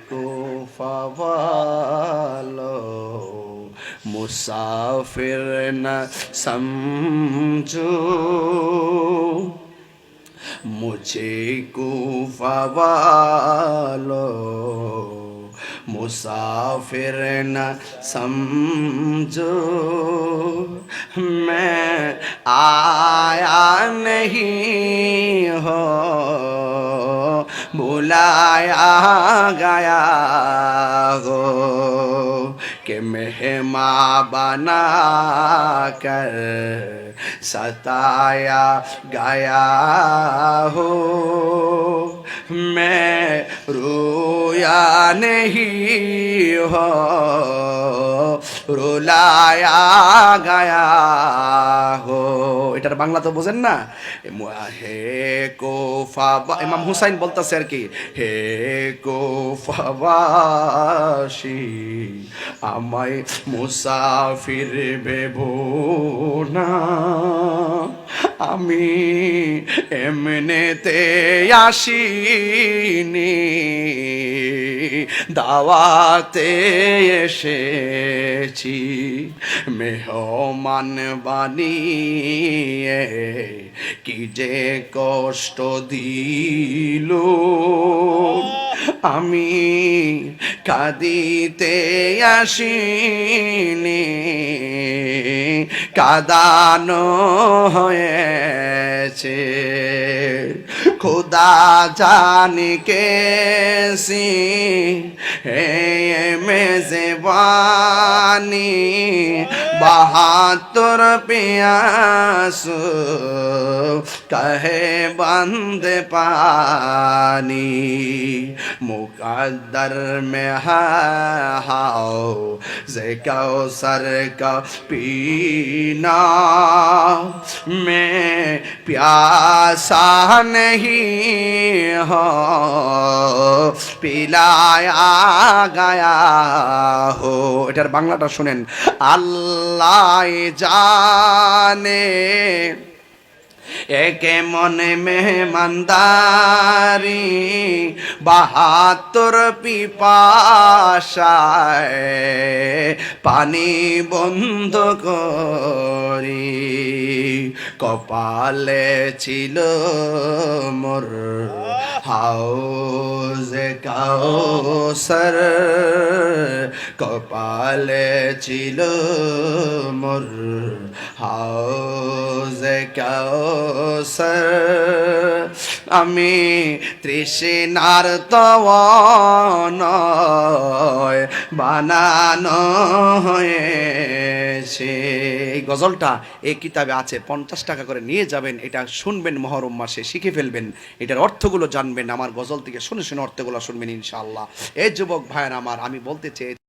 कोफा वालो मुसाफिर न समझो मुझे कोफा वालो मुसाफिर न समझो मैं आया नहीं हो बुलाया गया हो कि मेहमान बना कर सताया गया हो मैं रोया नहीं हो रुलाया गया हो এটার বাংলা তো বোঝেন না হে কোফা ইমাম হুসাইন বলতেছে আর কি হে কোফাবাসী আমায় মুসাফির ভেবো না আমি এমনেতে আসিনি দাওয়াতে এসেছি মেহমান বানিয়ে কি যে কষ্ট দিল আমি কাঁদিতে আসিনি কাঁদানো হয়েছে खुदा जाने कैसी है मेज़बानी 72 प्यास कहे बंद पानी मुकद्दर में है हाओ से कौसर का पीना मैं प्यासा नहीं हो पिलाया गया हो এটার বাংলাটা শুনেন আল্লাহ জানে একে মনে মেহমানদারি 72 পিপাসায় পানি বন্ধ করি কপালে ছিল মোর হাউজে কাউসার কপালে ছিল মোর হাউজে কাউসার আমি তৃষ্ণার তওয়ানয় বানানো হয়েছে এই গজলটা এই কিতাবে আছে 50 টাকা করে নিয়ে যাবেন এটা শুনবেন মহরম মাসে শিখে ফেলবেন এটার অর্থগুলো জানবেন আমার গজল থেকে শুনে শুনে অর্থগুলো শুনবেন ইনশাআল্লাহ এই যুবক ভাইয়ের আমার আমি বলতে চাই